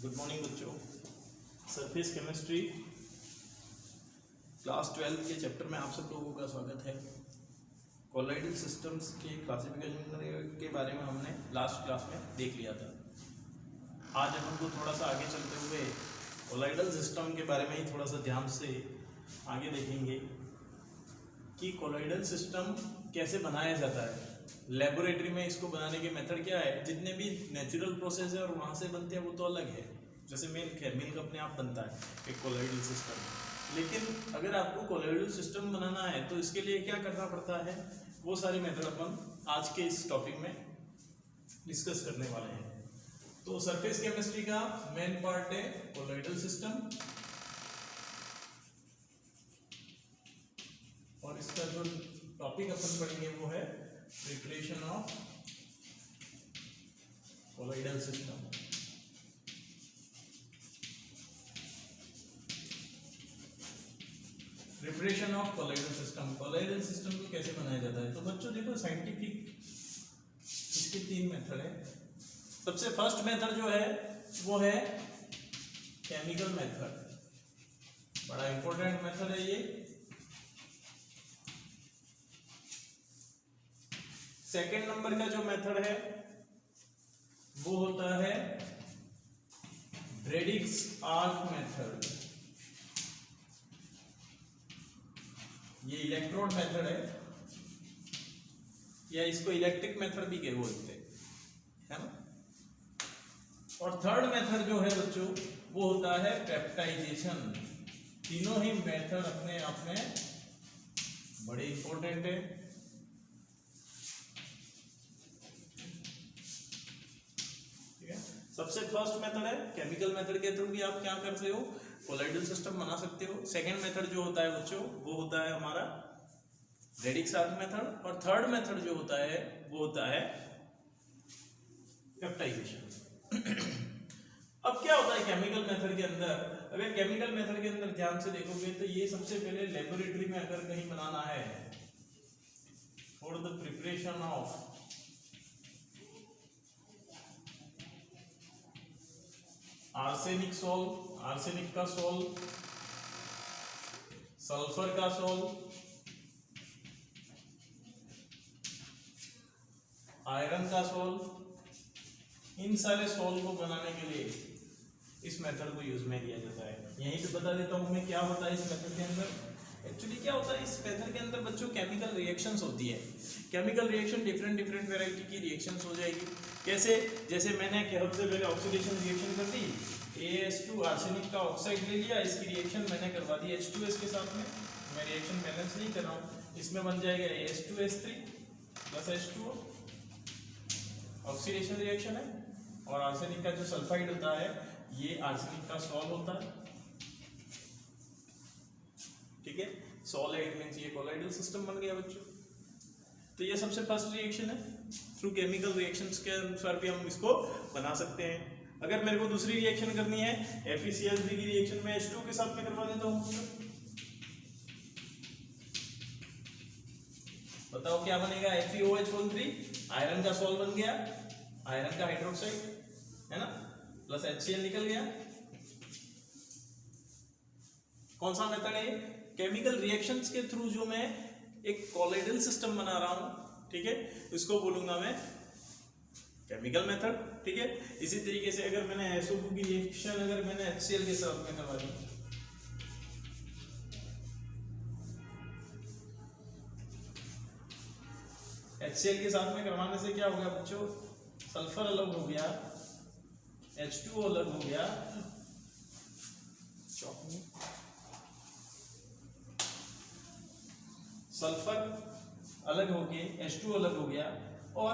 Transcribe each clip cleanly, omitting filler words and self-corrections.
Good morning बच्चों। Surface chemistry class 12 के chapter में आप सब लोगों का स्वागत है। कोलाइडल सिस्टम्स के क्लासिफिकेशन के बारे में हमने लास्ट क्लास में देख लिया था। आज हम उनको थोड़ा सा आगे चलते हुए कोलाइडल सिस्टम के बारे में ही थोड़ा सा ध्यान से आगे देखेंगे कि कोलाइडल सिस्टम कैसे बनाया जाता है। लेबोरेटरी में इसको बनाने के मेथड क्या है। जितने भी नेचुरल प्रोसेस है और वहाँ से बनते हैं वो तो अलग है। जैसे मिल्क है, मिल्क अपने आप बनता है एक कोलाइडल सिस्टम। लेकिन अगर आपको कोलाइडल सिस्टम बनाना है तो इसके लिए क्या करना पड़ता है, वो सारे मेथड अपन आज के इस टॉपिक में डिस्कस करने वाले हैं। तो सरफेस केमिस्ट्री का मेन पार्ट है कोलाइडल सिस्टम, और इसका जो टॉपिक अपन पढ़ेंगे वो है preparation of colloidal system. Preparation of colloidal system, colloidal system को कैसे बनाया जाता है। तो बच्चों देखो, साइंटिफिक इसके 3 मेथड है। सबसे फर्स्ट मेथड जो है वो है केमिकल मेथड, बड़ा इंपॉर्टेंट मेथड है ये। सेकेंड नंबर का जो मेथड है वो होता है ब्रेडिक्स आर्क मेथड। ये इलेक्ट्रोड मेथड है, या इसको इलेक्ट्रिक मेथड भी बोलते हैं, है ना। और थर्ड मेथड जो है बच्चों वो होता है पेप्टाइजेशन। तीनों ही मेथड अपने आप में बड़े इंपॉर्टेंट है। सबसे फर्स्ट मेथड है केमिकल मेथड के थ्रू भी आप क्या करते हो, कोलाइडल सिस्टम बना सकते हो। सेकंड मेथड जो होता है बच्चों वो होता है हमारा ब्रेडिक्स आर्क मेथड, और थर्ड मेथड जो होता है वो होता है पेप्टाइजेशन। अब क्या होता है केमिकल मेथड के अंदर। अगर केमिकल मेथड के अंदर ध्यान से देखोगे तो ये सबसे पहले लेबोरेटरी में अगर कहीं बनाना है for the preparation of arsenic salt, arsenic का सॉल्ट, सल्फर का सॉल्ट, आयरन का सॉल्ट, इन सारे सॉल्ट को बनाने के लिए इस मेथड को यूज में लिया जाता है। यहीं पे बता देता हूं मैं क्या होता है इस मेथड के अंदर। एक्चुअली क्या होता है इस मेथड के अंदर बच्चों, केमिकल रिएक्शंस होती है। केमिकल रिएक्शन डिफरेंट वैरायटी की रिएक्शंस हो जाएगी। कैसे, जैसे मैंने सबसे पहले ऑक्सीडेशन रिएक्शन कर दी, AS2 आर्सेनिक का ऑक्साइड ले लिया, इसकी रिएक्शन मैंने करवा दी H2S के साथ में। मैं रिएक्शन बैलेंस नहीं कर रहा हूँ, इसमें बन जाएगा AS2S3 plus H2O। Oxidation reaction है। और आर्सेनिक का जो सल्फाइड होता है ये आर्सेनिक का सॉल्ट होता है, ठीक है। सॉलिड मींस ये कोलाइडल सिस्टम बन गया बच्चों। तो ये सबसे फर्स्ट रिएक्शन है। थ्रू केमिकल रिएक्शंस के अनुसार भी हम इसको बना सकते हैं। अगर मेरे को दूसरी रिएक्शन करनी है FeCl3 की रिएक्शन में H2 के साथ में करवा देता हूँ। बताओ क्या बनेगा, FeOH3 आयरन का सॉल्ट बन गया, आयरन का हाइड्रोक्साइड है ना, प्लस HCl निकल गया। कौन सा मेथड है, केमिकल रिएक्शंस के थ्रू जो मैं एक कोलाइडल सिस्टम बना रहा हूं, ठीक है, इसको बोलूंगा मैं केमिकल मेथड, ठीक है। इसी तरीके से अगर मैंने SO2 की रिएक्शन अगर मैंने HCl के साथ में करवा दी, HCl के साथ में करवाने से क्या हो गया बच्चों, सल्फर अलग हो गया, H2O अलग हो गया, सल्फर अलग हो गए, H2O अलग हो गया, और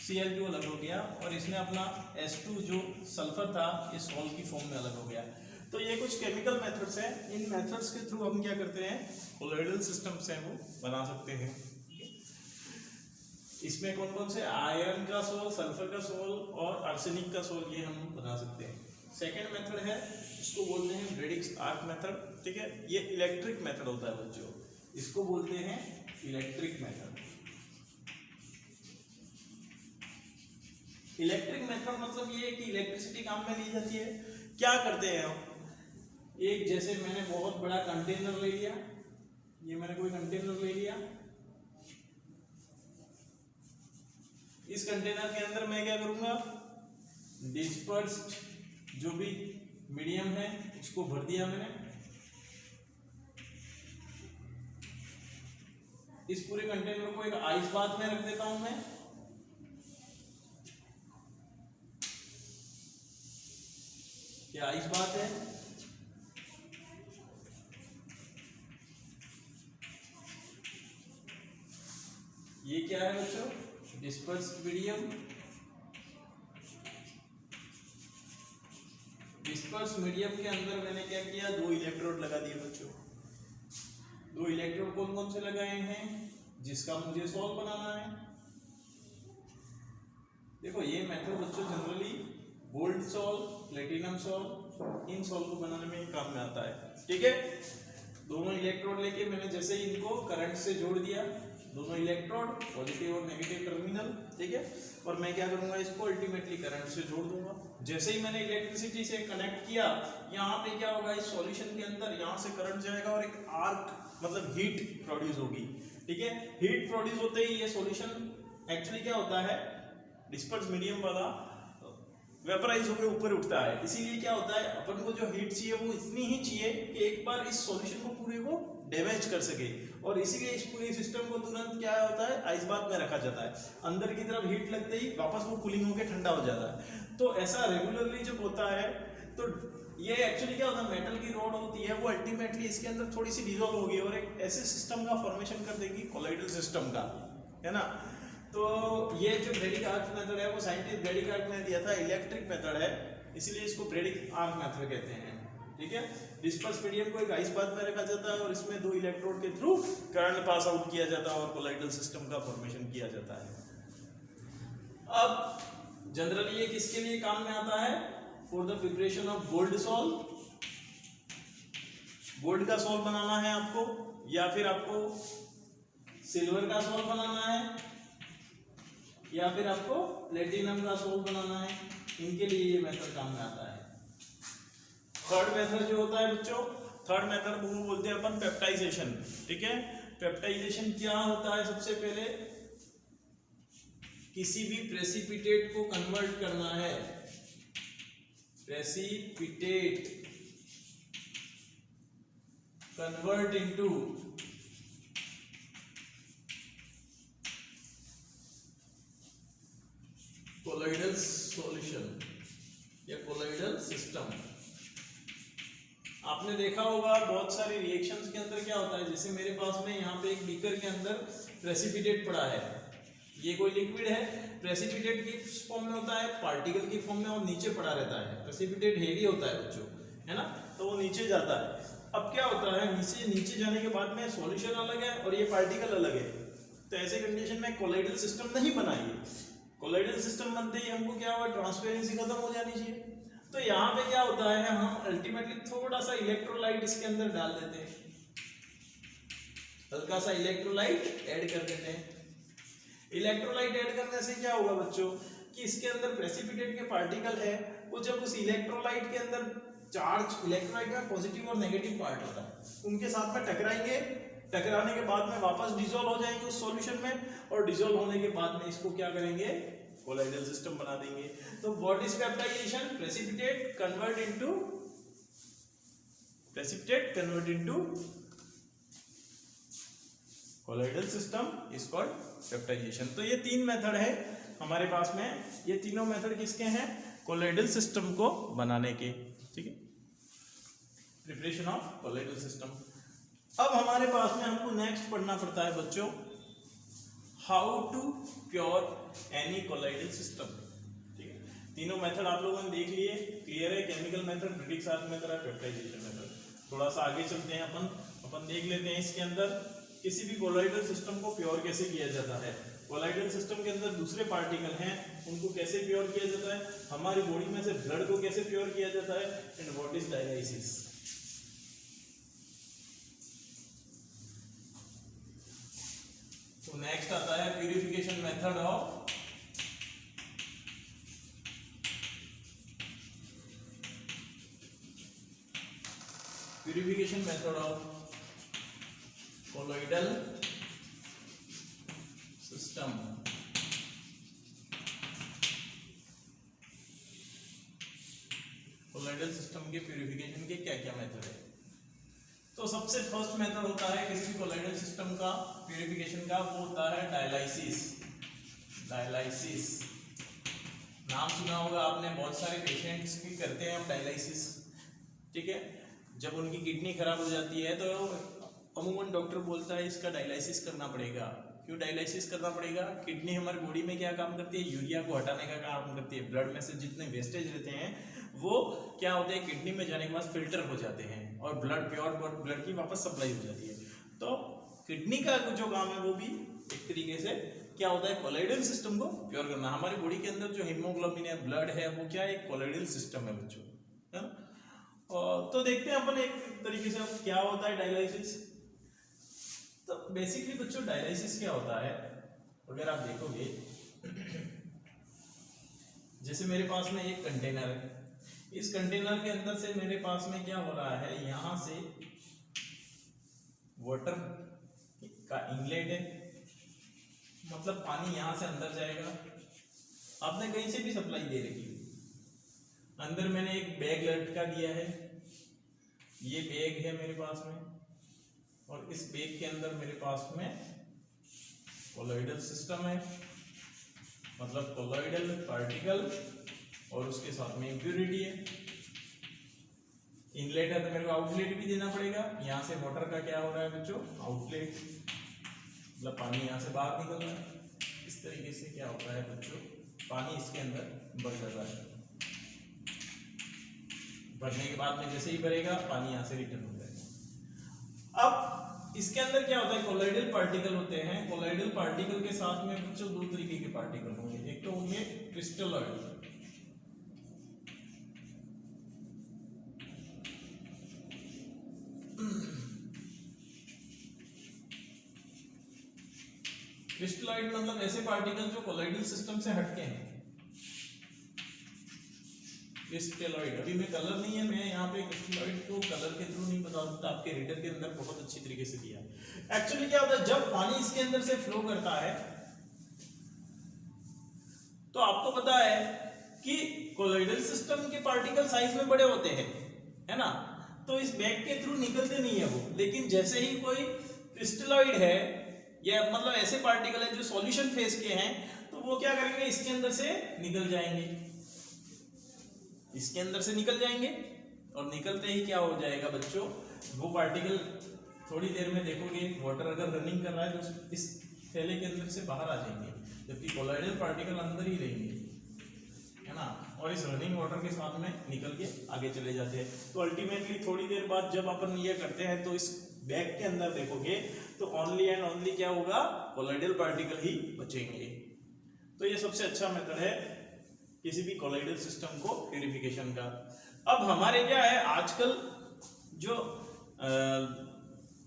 Cl2 अलग हो गया, और इसने अपना S2 जो सल्फर था ये सॉल्ट की फॉर्म में अलग हो गया। तो ये कुछ केमिकल मेथड्स हैं। इन मेथड्स के थ्रू हम क्या करते हैं, कोलाइडल सिस्टम्स हैं वो बना सकते हैं। इसमें कौन कौन से, आयरन का सॉल्ट, सल्फर का सॉल्ट और आर्सेनिक का सॉल्ट, ये हम बना सकते हैं। सेकेंड मेथड है, इसको बोलते हैं ब्रेडिक्स आर्क मेथड, ठीक है। ये इलेक्ट्रिक मेथड होता है बच्चों, इसको बोलते हैं इलेक्ट्रिक मेथड। इलेक्ट्रिक मेथड मतलब ये है कि इलेक्ट्रिसिटी काम में ली जाती है। क्या करते हैं हम, एक जैसे मैंने बहुत बड़ा कंटेनर ले लिया, ये मैंने कोई कंटेनर ले लिया, इस कंटेनर के अंदर मैं क्या करूंगा, डिस्पर्स्ड जो भी मीडियम है उसको भर दिया मैंने। इस पूरे कंटेनर को एक आइस बाथ में रख देता हूं मैं। ये आइस बाथ है, ये क्या है बच्चों, डिस्पर्स्ड मीडियम। डिस्पर्स्ड मीडियम के अंदर मैंने क्या किया, 2 इलेक्ट्रोड लगा दिए बच्चों। 2 इलेक्ट्रोड कौन कौन से लगाए हैं, जिसका मुझे सॉल्व बनाना है। देखो ये मेथड बच्चों generally gold sol, platinum sol, इन सॉल्व को बनाने में ही काम में आता है। ठीक है, दोनों इलेक्ट्रोड लेके मैंने जैसे ही इनको करंट से जोड़ दिया, दोनों इलेक्ट्रोड पॉजिटिव और नेगेटिव टर्मिनल। ठीक है, और मैं क्या करूंगा, इसको अल्टीमेटली करंट से जोड़ दूंगा। जैसे ही मैंने इलेक्ट्रिसिटी से कनेक्ट किया, यहाँ पे क्या होगा, इस सॉल्यूशन के अंदर यहाँ से करंट जाएगा और एक आर्क मतलब हीट प्रोड्यूस होगी। ठीक है, हीट प्रोड्यूस होते ही ये सॉल्यूशन एक्चुअली क्या होता है, डिस्पर्स मीडियम वाला वेपराइज होकर ऊपर उठता है। इसीलिए क्या होता है, अपन को जो हीट चाहिए वो इतनी ही चाहिए कि एक बार इस सॉल्यूशन को पूरे को डैमेज कर सके, और इसीलिए इस पूरे सिस्टम को तुरंत क्या होता है, आइस बाथ में रखा जाता है। अंदर की तरफ हीट लगते ही वापस वो कूलिंग होकर ठंडा हो जाता है। तो ऐसा रेगुलरली जब होता है, तो ये एक्चुअली क्या होता है, मेटल की रॉड होती है, वो अल्टीमेटली इसके अंदर थोड़ी सी डिजोल्व होगी और एक ऐसे सिस्टम का फॉर्मेशन कर देगी, कोलाइडल सिस्टम का, है ना। तो ये जो ब्रेडिक आर्क मेथड है वो साइंटिस्ट ब्रेडिक आर्क ने दिया था, इलेक्ट्रिक मेथड है, इसलिए इसको ब्रेडिक आर्क मेथड कहते हैं। ठीक है, डिस्पर्स मीडियम को एक आइस बाथ में रखा जाता है और इसमें 2 इलेक्ट्रोड के थ्रू करंट पास आउट किया जाता है और कोलाइडल सिस्टम का फॉर्मेशन किया जाता है। अब जनरली ये किसके लिए काम में आता है, for the preparation of gold solve. Gold का सॉल्व बनाना है आपको, या फिर आपको सिल्वर का सॉल्व बनाना है, या फिर आपको प्लेटिनम का सॉल्व बनाना है, इनके लिए ये मेथड काम में आता है। थर्ड मेथड जो होता है बच्चों, थर्ड मेथड वो बोलते हैं अपन पेप्टाइजेशन। ठीक है, पेप्टाइजेशन क्या होता है, सबसे पहले किसी भी प्रेसिपिटेट को कन्वर्ट करना है, precipitate convert into colloidal solution या कोलाइडल सिस्टम। आपने देखा होगा बहुत सारे रिएक्शंस के अंदर क्या होता है, जैसे मेरे पास में यहाँ पे एक बीकर के अंदर प्रेसिपिटेट पड़ा है, ये कोई लिक्विड है, प्रेसिपिटेट की फॉर्म में होता है, पार्टिकल की फॉर्म में और नीचे पड़ा रहता है। प्रेसिपिटेट हेवी होता है बच्चों, है ना, तो वो नीचे जाता है। अब क्या होता है, नीचे जाने के बाद में सॉल्यूशन अलग है और ये पार्टिकल अलग है, तो ऐसे कंडीशन में कोलाइडल सिस्टम नहीं बनाइए। कोलाइडल सिस्टम बनते ही हमको क्या हुआ, ट्रांसपेरेंसी खत्म हो जानी चाहिए। तो यहाँ पे क्या होता है, हम अल्टीमेटली थोड़ा सा इलेक्ट्रोलाइट इसके अंदर डाल देते हैं, हल्का सा इलेक्ट्रोलाइट ऐड कर देते हैं। इलेक्ट्रोलाइट ऐड करने से क्या होगा बच्चों, कि इसके अंदर प्रेसिपिटेट के पार्टिकल है, वो जब उस इलेक्ट्रोलाइट के अंदर चार्ज, इलेक्ट्रोलाइट में पॉजिटिव और नेगेटिव पार्ट होता है, उनके साथ में टकराएंगे, टकराने के बाद में वापस डिसॉल्व हो जाएंगे उस सॉल्यूशन में, और डिसॉल्व होने के बाद में इसको क्या करेंगे, कोलाइडल सिस्टम बना देंगे। तो what is peptization, precipitate convert into colloidal system is called peptization. तो ये 3 मेथड है हमारे पास में, ये तीनों मेथड किसके हैं, कोलाइडल सिस्टम को बनाने के। ठीक है, प्रिपरेशन ऑफ कोलाइडल सिस्टम। अब हमारे पास में हमको नेक्स्ट पढ़ना पड़ता है बच्चों, how to pure any colloidal system. ठीक है, तीनों मेथड आप लोगों ने देख लिए, क्लियर है, chemical method, Bredig arc method और पेप्टाइजेशन मेथड। थोड़ा सा आगे चलते हैं, अपन देख लेते हैं इसके अंदर किसी भी कोलाइडल सिस्टम को प्योर कैसे किया जाता है। कोलाइडल सिस्टम के अंदर दूसरे पार्टिकल हैं, उनको कैसे प्योर किया जाता है, हमारी बॉडी में से ब्लड को कैसे प्योर किया जाता है, एंड व्हाट इज डायलिसिस। तो नेक्स्ट आता है purification method of purification method of colloidal system. Colloidal system के प्यूरिफिकेशन के क्या क्या मेथड है? तो सबसे फर्स्ट मेथड होता है किसी भी कोलोइडल सिस्टम का प्यूरिफिकेशन का, वो होता है डायलाइसिस। डायलाइसिस नाम सुना होगा आपने, बहुत सारे पेशेंट्स की करते हैं हम डायलाइसिस, ठीक है। जब उनकी किडनी खराब हो जाती है तो अमूमन डॉक्टर बोलता है इसका डायलाइसिस करना पड़ेगा। क्यों डायलाइसिस करना पड़ेगा? किडनी हमारी बॉडी में क्या काम करती है? यूरिया को हटाने का काम करती है। ब्लड में से जितने वेस्टेज रहते हैं वो क्या होते हैं, किडनी में जाने के बाद फिल्टर हो जाते हैं और ब्लड, प्योर ब्लड की वापस सप्लाई हो जाती है। तो किडनी का जो काम है वो भी एक तरीके से क्या होता है, कोलोइडल सिस्टम को प्योर करना। हमारी बॉडी के अंदर जो हीमोग्लोबिन है, ब्लड है, वो क्या है, एक कोलोइडल सिस्टम है बच्चों, है ना। तो देखते हैं अपन एक तरीके से क्या होता है डायलाइसिस। तो बेसिकली बच्चों डायलाइसिस क्या होता है, अगर आप देखोगे जैसे मेरे पास में एक कंटेनर है, इस कंटेनर के अंदर से मेरे पास में क्या हो रहा है, यहां से वाटर का इनलेट है, मतलब पानी यहां से अंदर जाएगा। आपने कहीं से भी सप्लाई दे रखी है, अंदर मैंने एक बैग लटका दिया है, ये बैग है मेरे पास में, और इस बैग के अंदर मेरे पास में कोलोइडल सिस्टम है, मतलब कोलोइडल पार्टिकल, और उसके साथ में इम्प्यूरिटी है। इनलेट है तो मेरे को आउटलेट भी देना पड़ेगा। यहाँ से वाटर का क्या हो रहा है बच्चों, आउटलेट, मतलब पानी यहाँ से बाहर निकल रहा है। इस तरीके से क्या होता है बच्चों, पानी इसके अंदर बढ़ जाता है। बढ़ने के बाद में जैसे ही भरेगा पानी यहाँ से रिटर्न हो जाएगा। अब इसके अंदर क्या होता है, कोलोइडल पार्टिकल होते हैं। कोलोइडल पार्टिकल के साथ में बच्चों दो तरीके के पार्टिकल होंगे, एक तो होंगे क्रिस्टलॉइड, क्रिस्टलॉइड मतलब ऐसे पार्टिकल जो कोलोइडल सिस्टम से हटके हैं। क्रिस्टलॉइड, अभी मैं कलर नहीं है, मैं यहाँ पे क्रिस्टलॉइड को कलर के थ्रू नहीं बता सकता, आपके रीडर के अंदर बहुत अच्छी तरीके से दिया है। एक्चुअली क्या होता है, जब पानी इसके अंदर से फ्लो करता है तो आपको पता है कि कोलोइडल सिस्टम के पार्टिकल साइज में बड़े होते हैं, है ना, तो इस बैग के थ्रू निकलते नहीं है वो। लेकिन जैसे ही कोई क्रिस्टलॉइड है या मतलब ऐसे पार्टिकल है जो सॉल्यूशन फेज के हैं, तो वो क्या करेंगे, इसके अंदर से निकल जाएंगे, इसके अंदर से निकल जाएंगे, और निकलते ही क्या हो जाएगा बच्चों, वो पार्टिकल थोड़ी देर में देखोगे वाटर अगर रनिंग कर रहा है तो इस थैले के अंदर से बाहर आ जाएंगे, जबकि कोलोइडल पार्टिकल अंदर ही रहेंगे, है ना, और इस रनिंग वाटर के साथ में निकल के आगे चले जाते हैं। तो अल्टीमेटली थोड़ी देर बाद जब अपन ये करते हैं तो इस बैग के अंदर देखोगे तो ओनली एंड ओनली क्या होगा, कोलोइडल पार्टिकल ही बचेंगे। तो ये सबसे अच्छा मेथड है किसी भी कोलोइडल सिस्टम को प्यूरिफिकेशन का। अब हमारे क्या है, आजकल जो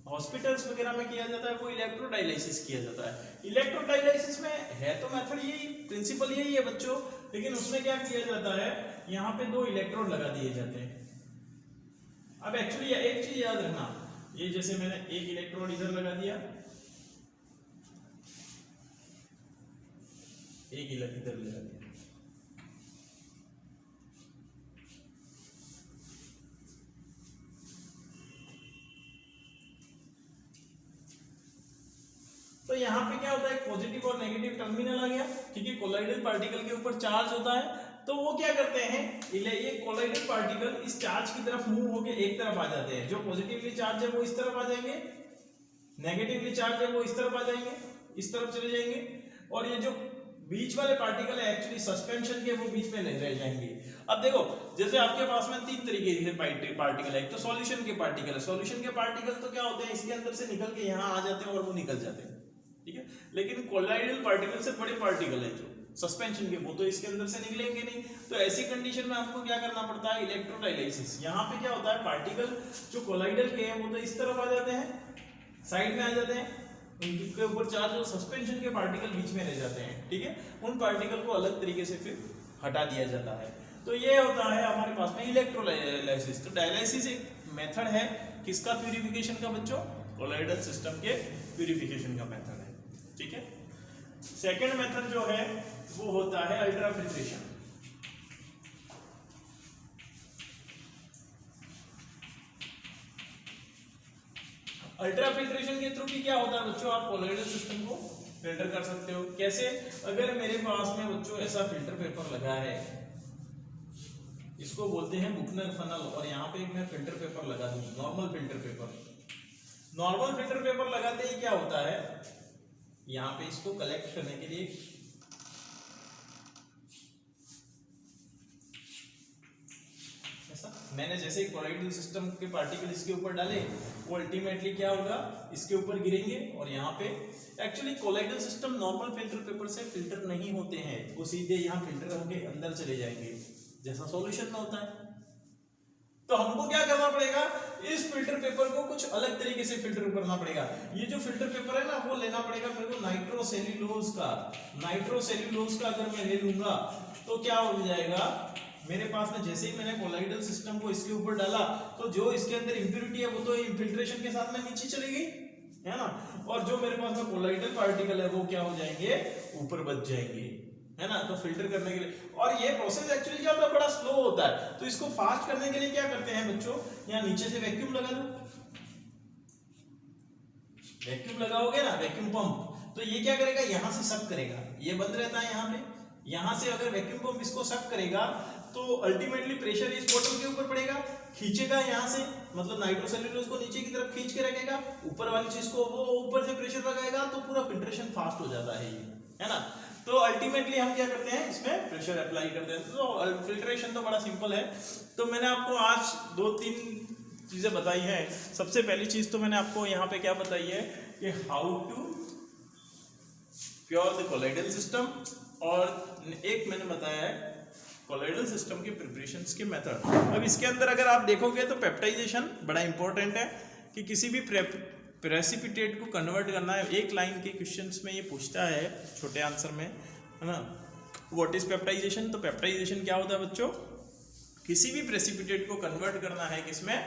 हॉस्पिटल्स वगैरह में किया जाता है वो इलेक्ट्रोडायलिसिस किया जाता है। इलेक्ट्रोडायलिसिस में है तो मेथड यही, प्रिंसिपल यही है बच्चों, लेकिन उसमें क्या किया जाता है, यहाँ पे दो इलेक्ट्रोड लगा दिए जाते हैं। अब एक्चुअली एक चीज याद रखना, ये जैसे मैंने एक इलेक्ट्रोड इधर लगा दिया, एक इधर लगा दिया, तो यहाँ पे क्या होता है, पॉजिटिव और नेगेटिव टर्मिनल आ गया, ठीक है। कोलोइडल पार्टिकल के ऊपर चार्ज होता है, तो वो क्या करते हैं, ये कोलोइडल पार्टिकल इस चार्ज की तरफ मूव होके एक तरफ आ जाते हैं। जो पॉजिटिवली चार्ज है वो इस तरफ आ जाएंगे, नेगेटिवली चार्ज है वो इस तरफ आ जाएंगे, इस तरफ चले जाएंगे, और ये जो बीच वाले पार्टिकल है एक्चुअली सस्पेंशन के, वो बीच में नहीं रह जाएंगे। अब देखो, जैसे आपके पास में तीन तरीके के पार्टिकल है, एक तो सॉल्यूशन के पार्टिकल है। सॉल्यूशन के पार्टिकल तो क्या होते हैं, इसके अंदर से निकल के यहाँ आ जाते हैं और वो निकल जाते हैं, ठीक है। लेकिन कोलोइडल पार्टिकल से बड़े पार्टिकल है जो सस्पेंशन के, वो तो इसके अंदर से निकलेंगे नहीं। तो ऐसी कंडीशन में आपको क्या करना पड़ता है, इलेक्ट्रोडायलिसिस। यहाँ पे क्या होता है, पार्टिकल जो कोलोइडल के हैं वो तो इस तरफ आ जाते हैं, साइड में आ जाते हैं, उनके ऊपर चार्ज और सस्पेंशन के पार्टिकल बीच में रह जाते हैं, ठीक है। उन पार्टिकल को अलग तरीके से फिर हटा दिया जाता है। तो ये होता है हमारे पास में इलेक्ट्रोलाइसिस। तो डायलिसिस एक मेथड है किसका प्यूरिफिकेशन का बच्चों? कोलॉइडल सिस्टम के प्यूरिफिकेशन का मेथड है। ठीक है, सेकेंड मेथड जो है वो होता है अल्ट्राफिल्ट्रेशन। अल्ट्राफिल्ट्रेशन के थ्रू क्या होता है बच्चों? आप कोलॉइडल सिस्टम को फिल्टर कर सकते हो। कैसे? अगर मेरे पास में बच्चों ऐसा फिल्टर पेपर लगा है, इसको बोलते हैं बुकनर फनल, और यहाँ पे मैं फिल्टर पेपर लगा दूं, normal filter paper. Normal filter paper लगाते ही क्या होता है, यहाँ पे इसको कलेक्ट करने के लिए ऐसा मैंने जैसे कोलॉइडल सिस्टम के पार्टिकल इसके ऊपर डाले, वो अल्टीमेटली क्या होगा, इसके ऊपर गिरेंगे और यहाँ पे actually colloidal system normal filter paper से फिल्टर नहीं होते हैं, वो सीधे यहाँ फिल्टर होके अंदर चले जाएंगे जैसा सॉल्यूशन में होता है। तो हमको क्या करना पड़ेगा, इस फिल्टर पेपर को कुछ अलग तरीके से फिल्टर करना पड़ेगा। ये जो फिल्टर पेपर है ना, वो लेना पड़ेगा मेरे को नाइट्रोसेल्यूलोज का। नाइट्रोसेल्यूलोज का अगर मैं ले लूंगा तो क्या हो जाएगा, मेरे पास में जैसे ही मैंने कोलॉइडल सिस्टम को इसके ऊपर डाला, तो जो इसके अंदर इंप्योरिटी है वो तो इन्फिल्ट्रेशन के साथ में नीचे चली गई है ना, और जो मेरे पास में कोलॉइडल पार्टिकल है वो क्या हो जाएंगे, ऊपर बच जाएंगे, है ना। तो फिल्टर करने के लिए, और ये प्रोसेस एक्चुअली क्या होता है, बड़ा स्लो होता है। तो इसको फास्ट करने के लिए क्या करते हैं बच्चों, यहाँ नीचे से वैक्यूम लगा दो। वैक्यूम लगाओगे ना, वैक्यूम पंप, तो ये क्या करेगा, यहाँ से सक करेगा, ये बंद रहता है यहाँ पे। यहाँ से अगर वैक्यूम पंप इसको सक करेगा तो अल्टीमेटली प्रेशर इस बॉटल के ऊपर पड़ेगा, खींचेगा यहाँ से, मतलब नाइट्रोसेल्यूलोज को नीचे की तरफ खींच के रखेगा, ऊपर वाली चीज को वो ऊपर से प्रेशर लगाएगा, तो पूरा फिल्ट्रेशन फास्ट हो जाता है ये, है ना। तो अल्टीमेटली हम क्या करते हैं, इसमें प्रेशर अप्लाई करते हैं। तो फिल्ट्रेशन तो बड़ा सिंपल है। तो मैंने आपको आज 2-3 चीजें बताई हैं। सबसे पहली चीज तो मैंने आपको यहाँ पे क्या बताई है कि how to pure the colloidal system, और एक मैंने बताया है कोलॉइडल सिस्टम के प्रिपरेशंस के मेथड। अब इसके अंदर अगर आप देखोगे तो पेप्टाइजेशन बड़ा इंपॉर्टेंट है, कि किसी भी प्रेसिपिटेट को कन्वर्ट करना है। एक लाइन के क्वेश्चंस में ये पूछता है छोटे आंसर में, है ना, व्हाट इज पेप्टाइजेशन। तो पेप्टाइजेशन क्या होता है बच्चों, किसी भी प्रेसिपिटेट को कन्वर्ट करना है किसमें,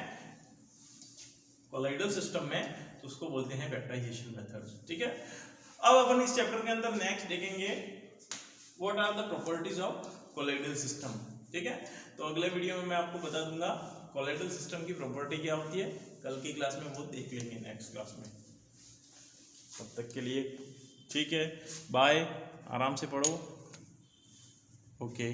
कोलॉइडल सिस्टम में, तो उसको बोलते हैं पेप्टाइजेशन मेथड। ठीक है, अब अपन इस चैप्टर के अंदर नेक्स्ट देखेंगे what are the properties of colloidal system. ठीक है, तो अगले वीडियो में मैं आपको बता दूंगा कोलॉइडल सिस्टम की प्रॉपर्टी क्या होती है। कल की क्लास में वो देख लेंगे नेक्स्ट क्लास में। तब तक के लिए ठीक है, बाय, आराम से पढ़ो, ओके।